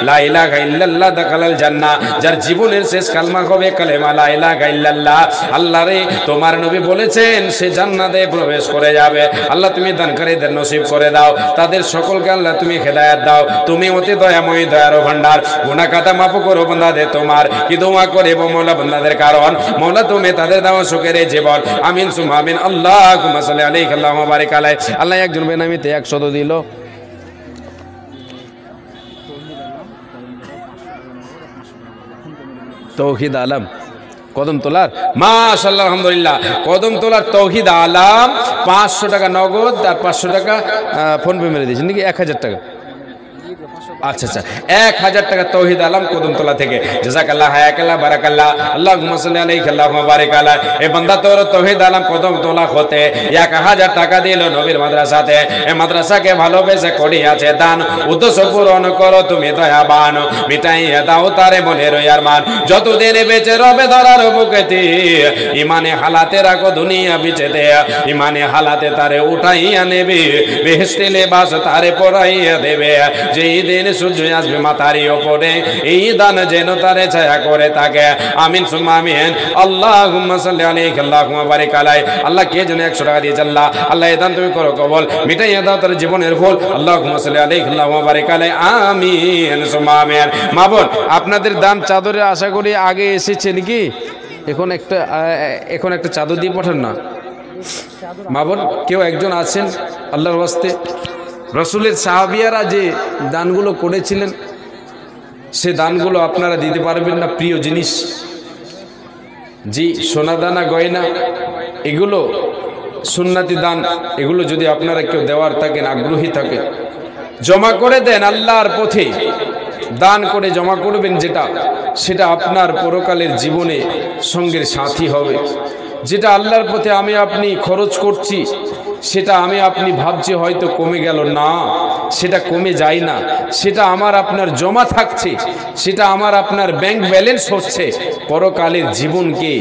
লা ইলাহা ইল্লাল্লাহ দাখালাল জান্নাহ। যার জীবনের শেষ কালমা হবে কালেমা লা ইলাহা ইল্লাল্লাহ। আল্লাহ রে তোমার নবী বলেছেন সে জান্নাতে প্রবেশ করে যাবে। আল্লাহ তুমি দানকারীদের নসিব করে দাও, তাদের সকলকে আল্লাহ তুমি হেদায়েত দাও। তুমি অতি দয়াময় দয়ার ভান্ডার, গুনাহ খাতা মাফ করো বান্দাদের তোমার কি দোয়া করে মওলা বান্দাদের কারণ মওলা তুমি তাদের দাও সুখের জীবন। আমিন সুম্মা আমিন। আল্লাহুম্মা সাল্লি আলাইহি আল্লাহুম্মা বারিক আলাইহি। আল্লাহ একজন বেনামিতে 100 দিল। তৌহিদ আলম কদমতলার, মাশাআল্লাহ আলহামদুলিল্লাহ। কদমতলার তৌহিদ আলম 500 টাকা নগদ আর 500 টাকা ফোন পে মেরে দিয়েছেন নাকি? 1000 টাকা। আচ্ছা আচ্ছা, 1000 টাকা তৌহিদ আলম কদমতলা থেকে। জাযাকাল্লাহ হায়াকাল্লাহ বারাকাল্লাহ। আল্লাহুম্মা সাল্লি আলাইহি আল্লাহুম্মা বারিক আলাইহি। এই বান্দা তোর তৌহিদ আলম কদমতলা হতে 1000 টাকা দিল নবীর মাদ্রাসাতে। এই মাদ্রাসাকে ভালোবেসে করিয়াছে দান, উদ্দেশ্য পূরণ করো তুমি দয়াবান, মিটাইয়া দাও তারে মনের আরমান। যতদিন বেঁচে রবে ধরার বুকেতে ইমানে হালাতে রাখো দুনিয়া বিচেতে, ইমানে হালাতে তারে উঠাইয়া নেবে, বেহেশতে লেবাস তারে পরাইয়া দেবে। যেই দিন সূর্য আসবে মাথারি ওপরে এই দান যেন তারে ছায়া করে থাকে। আমিন সুম্মা আমিন। আল্লাহুম্মা সাল্লি আলাইহি আল্লাহুম্মা বারিক আলাইহি। আল্লাহ কে যেন 100 টাকা দিয়েছে আল্লাহ, আল্লাহ এই দান তুমি করো কবুল, মিটাইয়া দাও তার জীবনের ভুল। আল্লাহুম্মা সাল্লি আলাইহি আল্লাহুম্মা বারিক আলাইহি। আমিন সুম্মা আমিন। মা বোন আপনাদের দান চাদরে আশা করি আগে এসেছে নাকি? এখন একটা চাদর দিয়ে পাঠান না মা বোন। কেউ একজন আছেন আল্লাহর ওয়াস্তে, রসুলের সাহাবিয়ারা যে দানগুলো করেছিলেন সে দানগুলো আপনারা দিতে পারবেন না? প্রিয় জিনিস, জি সোনাদানা গয়না এগুলো সুন্নাতি দান, এগুলো যদি আপনারা কেউ দেওয়ার থাকেন, আগ্রহী থাকেন, জমা করে দেন আল্লাহর পথে। দান করে জমা করবেন যেটা, সেটা আপনার পরকালের জীবনে সঙ্গের সাথী হবে। যেটা আল্লাহর পথে আমি আপনি খরচ করছি সেটা আমি আপনি ভাবছি হয়তো কমে গেল, না সেটা কমে যায় না, সেটা আমার আপনার জমা থাকছে, সেটা আমার আপনার ব্যাংক ব্যালেন্স হচ্ছে পরকালের জীবনকে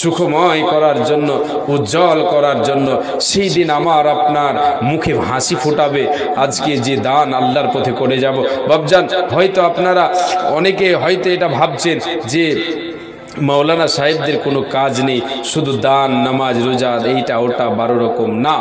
সুখময় করার জন্য, উজ্জ্বল করার জন্য। সেই দিন আমার আপনার মুখে হাসি ফোটাবে আজকে যে দান আল্লাহর পথে করে যাব। বাবজান হয়তো আপনারা অনেকে হয়তো এটা ভাবছেন যে মাওলানা সাহেবদের কোনো কাজ নেই, শুধু দান নামাজ রোজা এইটা ওটা 12 রকম। না,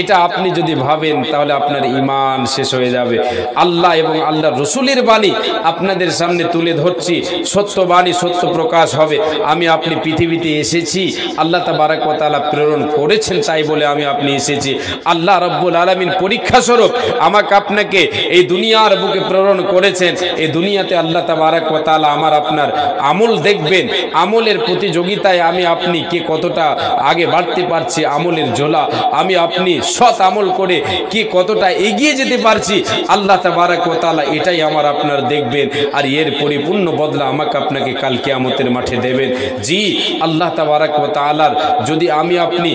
এটা আপনি যদি ভাবেন তাহলে আপনার ঈমান শেষ হয়ে যাবে। আল্লাহ এবং আল্লাহর রসুলের বাণী আপনাদের সামনে তুলে ধরছি, সত্য বাণী সত্য প্রকাশ হবে। আমি আপনি পৃথিবীতে এসেছি, আল্লাহ তাবারক ওয়া তাআলা প্রেরণ করেছেন তাই বলে আমি আপনি এসেছি। আল্লাহ রাব্বুল আলামিন পরীক্ষা স্বরূপ আমাকে আপনাকে এই দুনিয়ার বুকে প্রেরণ করেছেন। এই দুনিয়াতে আল্লাহ তাবারক ওয়া তাআলা আমার আপনার আমল দেখবেন, আমলের প্রতিযোগিতায় আমি আপনি কে কতটা আগে বাড়তে পারছি, আমলের ঝোলা আমি আপনি সৎ আমল করে কে কতটা এগিয়ে যেতে পারছি, আল্লাহ তাবারক ওয়া তাআলা এটাই আমার আপনার দেখবেন। আর এর পরিপূর্ণ বদলা আমাকে আপনাকে কাল কিয়ামতের মাঠে দেবেন। জি, আল্লাহ তাবারক ওয়া তাআলার যদি আমি আপনি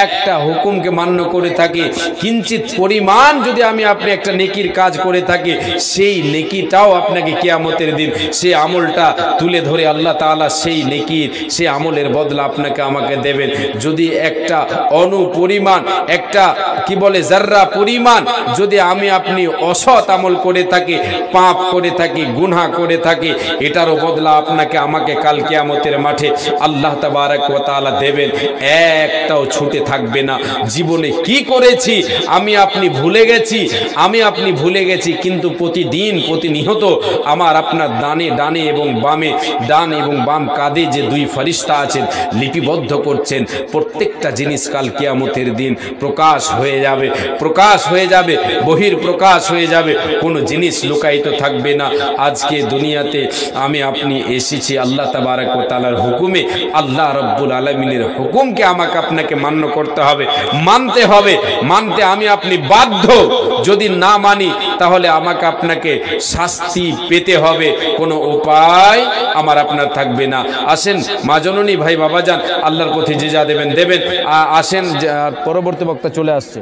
একটা হুকুমকে মান্য করে থাকি, কিঞ্চিত পরিমাণ যদি আমি আপনি একটা নেকির কাজ করে থাকি, সেই নেকিটাও আপনাকে কিয়ামতের দিন সেই আমলটা তুলে ধরে আল্লাহ তাআলা সেই নেকির সেই আমলের বদলা আপনাকে আমাকে দেবেন। যদি একটা অনুপরিমাণ, একটা কি বলে জাররা পরিমাণ যদি আমি আপনি অসৎ আমল করে থাকি, পাপ করে থাকি, গুনাহ করে থাকি, এটারও বদলা আপনাকে আমাকে কাল কিয়ামতের মাঠে আল্লাহ তাবারক ওয়া তাআলা দেবেন। একটাও ছুটে থাকবে না। জীবনে কি করেছি আমি আপনি ভুলে গেছি, আমি আপনি ভুলে গেছি, কিন্তু প্রতিদিন প্রতিনিয়ত আমার আপনার ডানে এবং বামে, ডান এবং বাম কাঁধে যে 2 ফেরেশতা আছেন লিপিবদ্ধ করছেন। প্রত্যেকটা জিনিস কাল কিয়ামতের দিন প্রকাশ হয়ে যাবে, প্রকাশ হয়ে যাবে, বহির প্রকাশ হয়ে যাবে, কোনো জিনিস লুকায়িত থাকবে না। আজকে দুনিয়াতে আমি আপনি এসেছি আল্লাহ তাবারক ওয়া তাআলার হুকুমে, আল্লাহ রাব্বুল আলামিনের হুকুমকে আমাকে আপনাকে মান্য করতে হবে, মানতে হবে, মানতে আমি আপনি বাধ্য। যদি না মানি তাহলে আমাকে আপনাকে শাস্তি পেতে হবে, কোনো উপায় আমার আপনার থাকবে না। আসেন মা জননী, ভাই বাবাজান, আল্লাহর পথে যে যা দেবেন দেবেন। আসেন, পরবর্তী বক্তা চলে আসছে।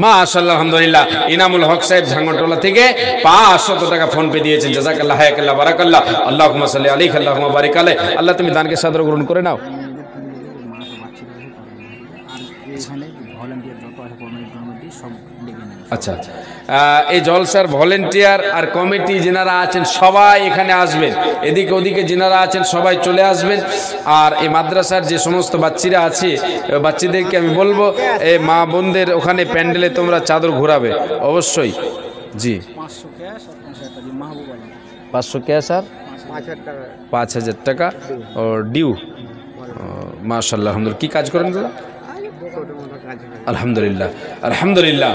মাশাআল্লাহ আলহামদুলিল্লাহ। ইনামুল হক সাহেব ঝাঙ্গরটোলা থেকে 500 টাকা ফোন পে দিয়েছেন। জাযাকাল্লাহ হায়াকাল্লাহ বারাকাল্লাহ। আল্লাহুম্মা সাল্লি আলাইহি আল্লাহুম্মা বারিক আলাইহি। আল্লাহ তুমি দানকে সাদর গ্রহণ করে নাও। আচ্ছা, এই জলসার ভলেন্টিয়ার আর কমিটি যেনারা আছেন সবাই এখানে আসবেন, এদিকে ওদিকে যেনারা আছেন সবাই চলে আসবেন। আর এই মাদ্রাসার যে সমস্ত বাচ্চারা আছে বাচ্চাদেরকে আমি বলবো এই মা বোনদের ওখানে প্যান্ডেলে তোমরা চাদর ঘোরাবে অবশ্যই। জি 500 ক্যাশ আর 5000 টাকা ও ডিউ। মাশাআল্লাহ, আলহামদুলিল্লাহ। কি কাজ করেন দাদা? আলহামদুলিল্লাহ, আলহামদুলিল্লাহ।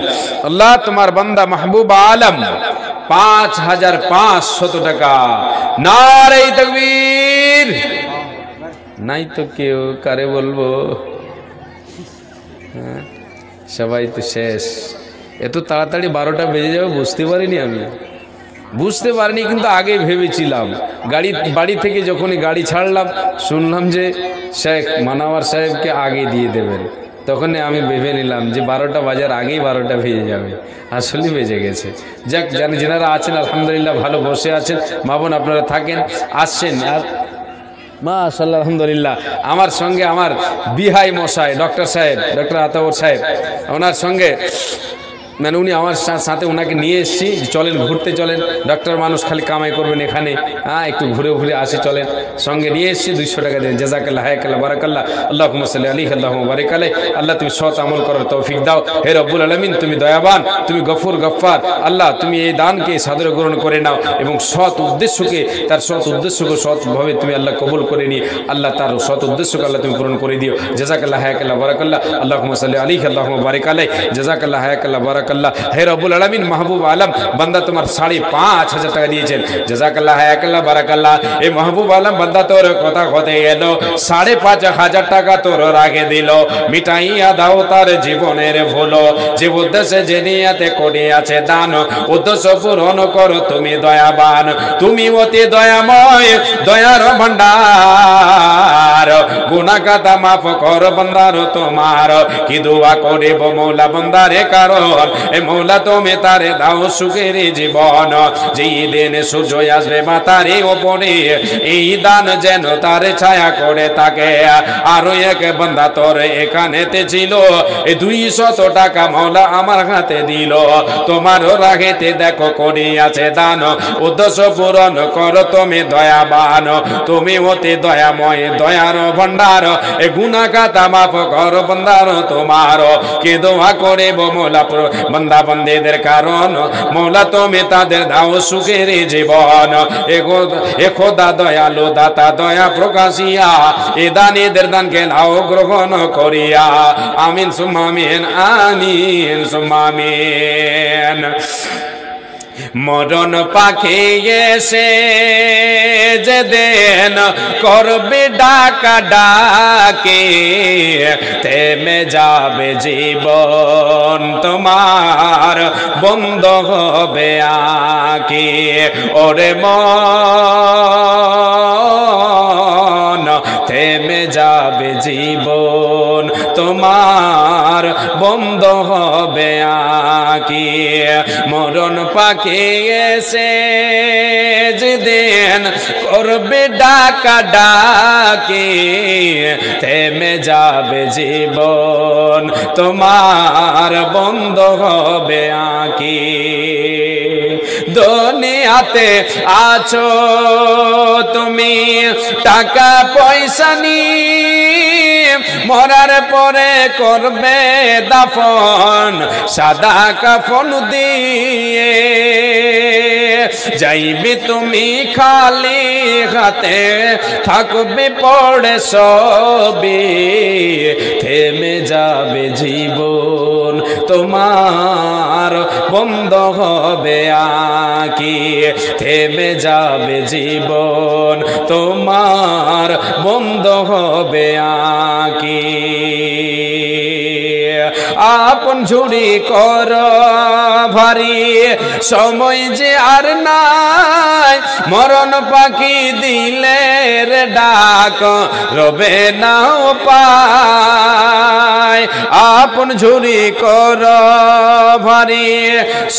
আল্লাহ তোমার বান্দা মাহবুব আলম 5500 টাকা। নারে তাকবীর। নাই তো কেউ কারে বলবো, সবাই তো শেষ। এত তাড়াতাড়ি 12টা বেজে যাবে বুঝতে পারিনি, আমি বুঝতে পারিনি, কিন্তু আগে ভেবেছিলাম। বাড়ি থেকে যখনই গাড়ি ছাড়লাম শুনলাম যে শেখ মানাওয়ার সাহেবকে আগে দিয়ে দেবেন, তখনই আমি ভেবে নিলাম যে 12টা বাজার আগেই 12টা বেজে যাবে। আসলে বেজে গেছে। যাক, যেনারা আছেন আলহামদুলিল্লাহ ভালো বসে আছেন, মা বোন আপনারা থাকেন, আসছেন। আর মাশাআল্লাহ, আলহামদুলিল্লাহ। আমার সঙ্গে আমার বিহাই মশাই ডক্টর আতাউর সাহেব, ওনার সঙ্গে মানে উনি আমার সাথে ওনাকে নিয়ে এসেছি, চলেন ঘুরতে চলেন, ডক্টর মানুষ খালি কামাই করবেন এখানে, একটু ঘুরে ঘুরে আসি চলেন। সঙ্গে নিয়ে এসেছি, 200 টাকা দেন। জাযাকাল্লাহ, হায়াকাল্লাহ, বারাকাল্লাহ, আল্লাহুম্মা সাল্লি আলাইহি আল্লাহুম্মা বারিক আলাইহি। আল্লাহ তুমি সৎ আমল করার তৌফিক দাও। হে রব্বুল আলামিন, তুমি দয়াবান, তুমি গফুর গফফার। আল্লাহ তুমি এই দানকে সাদরে গ্রহণ করে নাও এবং সৎ উদ্দেশ্যকে সৎভাবে তুমি আল্লাহ কবুল করে নিয়ে আল্লাহ তার সৎ উদ্দেশ্যকে আল্লাহ তুমি পূরণ করে দিও। জাযাকাল্লাহ, হায়াকাল্লাহ, বারাকাল্লাহ, আল্লাহুম্মা সাল্লি আলাইহি আল্লাহুম্মা বারিক আলাইহি। জাযাকাল্লাহ, হায়াকাল্লাহ, বারাকাল্লাহ। হে রব্বুল আলামিন, মাহবুব আলম বান্দা তোমার 5,500 টাকা দিয়েছেন। জাযাকাল্লাহ, হায়াকাল্লাহ, বারাকাল্লাহ। এই মাহবুব আলম বান্দা তোর কথা হতে গেল 5,500 টাকা তোর রাখে দিল। মিটাইয়া দাও তার জীবনের ভুল, যে উদ্দেশ্যে যে নিয়াতে করিয়াছে দান, উদ্দেশ্য পূরণ করো তুমি দয়াবান। তুমি অতি দয়াময়, দয়ার ভান্ডার, গুনাহ খাতা মাফ কর বান্দার তোমার। কি দোয়া করিব মওলা বান্দারে, কারণ এ মওলা তুমি তারে দাও সুখের জীবন। যেই দিন সূর্য আসবে মাথারে ওপরে, এই দান যেন তার ছায়া করে থাকে। আরো এক বান্দা তোর এখানেতে ছিল, এই 200 টাকা মওলা আমার হাতে দিল। তোমার রাখেতে দেখো করিয়াছে দান, উদ্দেশ্য পূরণ করো তুমি দয়াবান। তুমি অতি দয়াময়, দয়ার ভান্ডার, এ গুনাহ খাতা মাফ করো বান্দার তোমার। কে দোয়া করে মওলা বান্দা বান্দিদের কারণ, মওলা তুমি তাদের দাও সুখের জীবন। এ খোদা দয়ালু দাতা দয়া প্রকাশিয়া, এ দানীদের দানকে নাও গ্রহণ করিয়া। আমিন সুম্মা আমিন, আমিন সুম্মা আমিন। মরণ পাখি এসে যেদিন করবে ডাকা ডাকে, থেমে যাবে জীবন তোমার, বন্ধ হবে আঁখি। ওরে মন, থেমে যাবে জীবন তোমার, বন্ধ হবে আঁখি। মরণ পাখি এসে যেদিন করবে ডাকা ডাকি, থেমে যাবে জীবন তোমার, বন্ধ হবে আঁখি। দুনিয়াতে আছো তুমি টাকা পয়সা নিয়ে, মরার পরে করবে দাফন সাদা কাফন দিয়ে। যাইবে তুমি খালি হাতে, থাকবে পড়ে সবই, থেমে যাবে জীবন তোমার, বন্ধ হবে আঁখি। থেমে যাবে জীবন তোমার, বন্ধ হবে আঁখি। আপন ঝুড়ি কর ভারী, সময় যে আর নাই, মরণ পাখি দিলের ডাক রবে না পায়। আপন ঝুড়ি কর ভারী,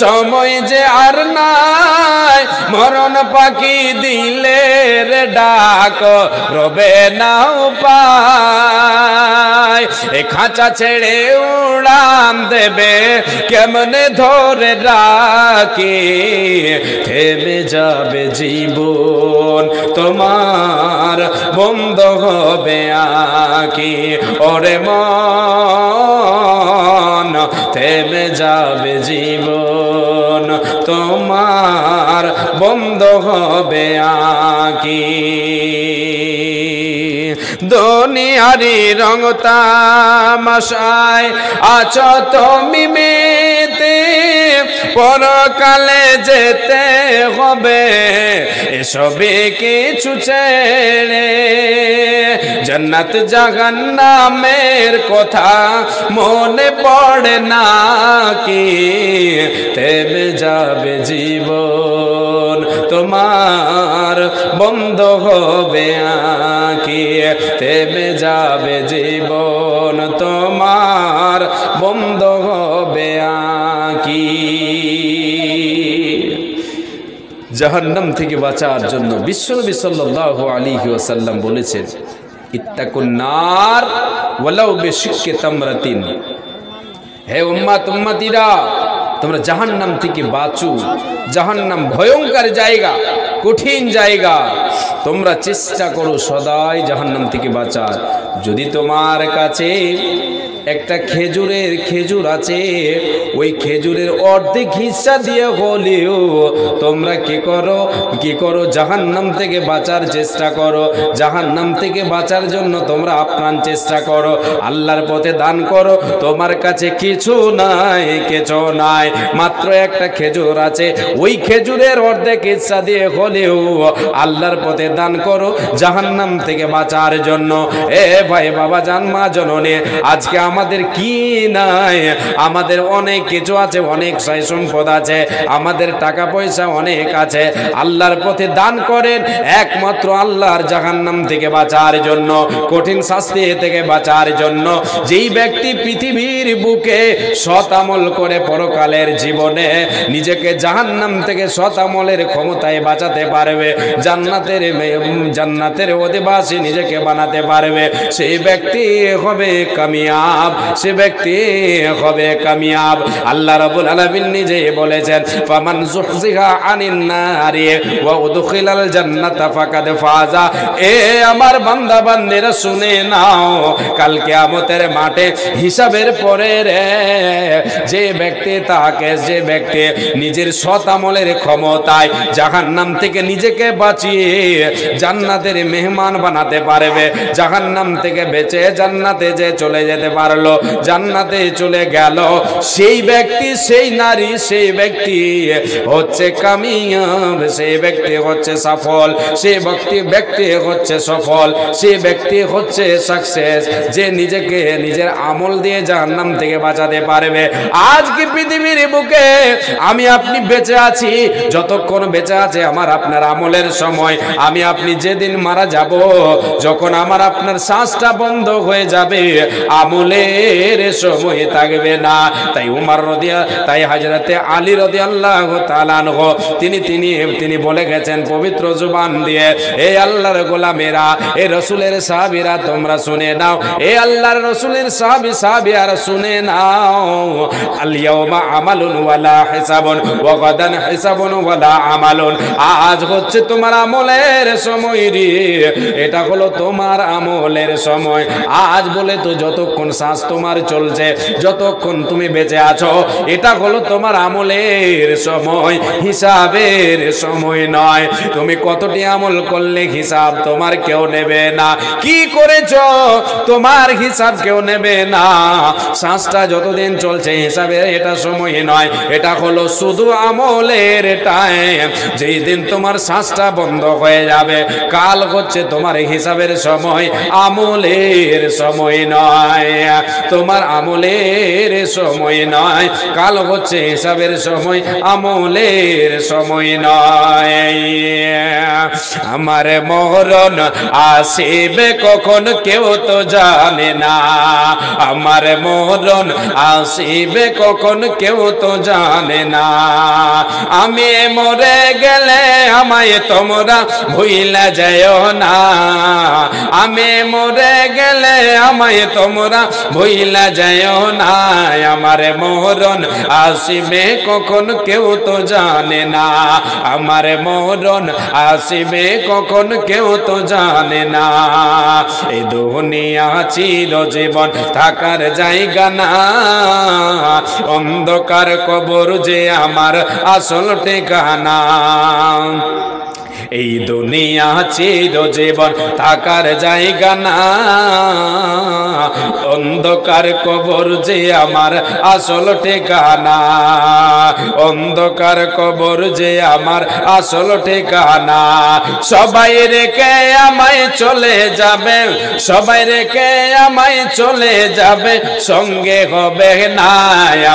সময় যে আর নাই, মরণ পাখি দিলের ডাক রবে না পায়। এ খাঁচা ছেড়ে উড়া প্রাণ দেবে কেমনে ধরে রাখি, থেমে যাবে জীবন তোমার বন্ধ হবে আঁখি। ওরে মন থেমে যাবে জীবন তোমার বন্ধ হবে আঁখি। দুনিয়ারি রং তামাশায় আছো তুমি মেতে, পরকালে যেতে হবে এসবে কিছু ছেড়ে। জান্নাত জাহান্নামের কথা মনে পড়ে না কি, থেমে যাবে জীবন তোমার বন্ধ হবে আঁখি, থেমে যাবে জীবন তোমার বন্ধ হবে আঁখি। জাহান্নাম থেকে বাঁচার জন্য বিশ্বনবী সাল্লাল্লাহু আলাইহি ওয়াসাল্লাম বলেছেন, ইত্তাকুন নার ওয়ালাউ বিশিক্কি তামরাতিন। হে উম্মত উম্মতিরা, তোমরা জাহান্নাম থেকে বাঁচো। জাহান্নাম ভয়ঙ্কর জায়গা, কঠিন জায়গা। তোমরা চেষ্টা করো সদাই জাহান্নাম থেকে বাঁচার। যদি তোমার কাছে একটা খেজুর আছে, ওই খেজুরের অর্ধেক হিস্সা দিয়ে হলেও তোমরা কি করো জাহান্নাম থেকে বাঁচার চেষ্টা করো। জাহান্নাম থেকে বাঁচার জন্য তোমরা আপ্রাণ চেষ্টা করো, আল্লাহর পথে দান করো। তোমার কাছে কিছু নাই, মাত্র একটা খেজুর আছে, ওই খেজুরের অর্ধেক হিস্সা দিয়ে হলেও আল্লাহর পথে দান করো জাহান্নাম থেকে বাঁচার জন্য। এ ভাই বাবা জান মা জননী, আজকে আমাদের কি নাই? আমাদের অনেক কিছু আছে, অনেক সয় সম্পদ আছে, আমাদের টাকা পয়সা অনেক আছে। আল্লাহর পথে দান করেন একমাত্র আল্লাহর জাহান্নাম থেকে বাঁচার জন্য, কঠিন শাস্তি থেকে বাঁচার জন্য। যেই ব্যক্তি পৃথিবীর বুকে সৎ আমল করে পরকালের জীবনে নিজেকে জাহান্নাম থেকে সৎ আমলের ক্ষমতায় বাঁচাতে পারবে, জান্নাতের অধিবাসী নিজেকে বানাতে পারবে, সেই ব্যক্তি হবে কামিয়াব, সে ব্যক্তি হবে কামিয়াব। আল্লাহ রাব্বুল আলামিন নিজে বলেছেন, ফামান যুহজিহা আনিন নারি ওয়া উদখিলাল জান্নাতা ফাকাদ ফাজা। এ আমার বান্দা বান্দিরা শুনে নাও, কাল কিয়ামতের মাঠে হিসাবের পরে রে যে ব্যক্তি নিজের সৎ আমলের ক্ষমতায় জাহান্নাম থেকে নিজেকে বাঁচিয়ে জান্নাতের মেহমান বানাতে পারবে, জাহান্নাম থেকে বেঁচে জান্নাতে যে চলে যেতে পারলো, জান্নাতে চলে গেল, সেই ব্যক্তি, সেই নারী, সেই ব্যক্তি হচ্ছে কামিয়াব, সেই ব্যক্তি হচ্ছে সফল, সেই ব্যক্তি হচ্ছে সফল, সেই ব্যক্তি হচ্ছে সাকসেস, যে নিজেকে নিজের আমল দিয়ে জাহান্নাম থেকে বাঁচাতে পারবে। আজকে পৃথিবীর বুকে আমি আপনি বেঁচে আছি, যতক্ষণ বেঁচে আছে আমার আপনার আমলের সময়। আমি আপনি যেদিন মারা যাব, যখন আমার আপনার শ্বাসটা বন্ধ হয়ে যাবে, আমলের সময় থাকবে না। তাই হযরতে আলী রাদিয়াল্লাহু তাআলা আনহু তিনি বলে গেছেন পবিত্র জবান দিয়ে, এ আল্লাহর গোলামেরা, এ রাসূলের সাহাবীরা, তোমরা শুনে নাও, এ আল্লাহর রাসূলের সাহাবীরা শুনে নাও, আল ইয়াউমা আমালুন ওয়ালা হিসাবুন ওয়া গাদান হিসাবুন ওয়ালা আমালুন। আজ হচ্ছে তোমার আমলের সময় রে, এটা হলো তোমার আমলের সময়। আজ বলে তো যতক্ষণ শ্বাস তোমার চলছে, যতক্ষণ তুমি বেঁচে আছো, এটা হলো তোমার আমলের সময়, হিসাবের সময় নয়। তুমি কতটি আমল করলে হিসাব তোমার কেউ নেবে না, কি করেছো তোমার হিসাব কেউ নেবে না। শ্বাসটা যতদিন চলছে হিসাবের এটা সময় নয়, এটা হলো শুধু আমলের টাইম। যেই দিন তোমার শ্বাসটা বন্ধ হয়ে যাবে, কাল হচ্ছে তোমার হিসাবের সময়, আমলের সময় নয়, তোমার আমলের সময় নয়, কাল হচ্ছে হিসাবের সময়, আমলের সময় নয়। আমার মরণ আসিবে কখন কেউ তো জানে না, আমার মরণ আসিবে কখন কেউ তো জানে না। আমি মরে গেলে আমায় তোমরা ভুইলা যাও না, আমি মরে গেলে আমায় তোমরা ভুইলা যায়ও না আমার মরণ আসিবে কখন কেউ তো জানে না আমার মরণ আসিবে কখন কেউ তো জানে না এই দুনিয়া চিরজীবন থাকার জায়গা না অন্ধকার কবর যে আমার আসল ঠিকানা এই দুনিয়া চিরজীবন থাকার জায়গা না অন্ধকার কবর যে আমার আসল ঠিকানা অন্ধকার কবর যে আমার আসল ঠিকানা সবাই রেখে আমায় চলে যাবে সবাই রেখে আমায় চলে যাবে সঙ্গে হবে না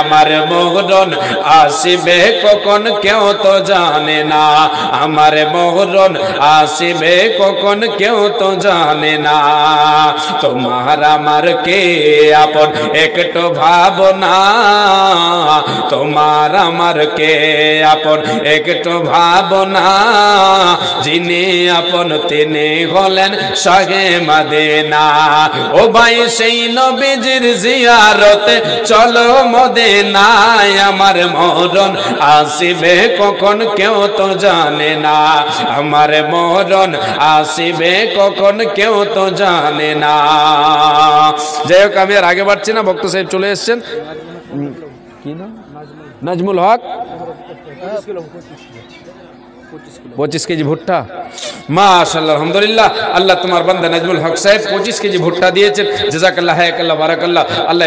আমার মরণ আসিবে কখন কেউ তো জানে না আমার মরণ আসিবে কখন কেউ তো জানে না তোমার আমার কে আপন একটু ভাবনা তোমার আমার কে আপন একটু ভাবনা যিনি আপন তিনি হলেন শাহে মদিনা ও ভাই সেই নবীজির জিয়ারতে চলো মদিনায় আমার মরণ আসিবে কখন কেউ তো জানে না আমার মরণ আসিবে কখন কেউ তো জানে না যাই হোক আমি আর আগে বাড়ছি না ভক্ত সাহেব চলে এসেছেন কি নাম নাজমুল হক 25 কেজি ভুট্টা মাশাআল্লাহ আলহামদুলিল্লাহ আল্লাহ তোমার বান্দা নাজমুল হক সাহেব 25 কেজি ভুট্টা দিয়েছেন জাযাকাল্লাহ হায়াকাল্লাহ বারাকাল্লাহ আল্লাহ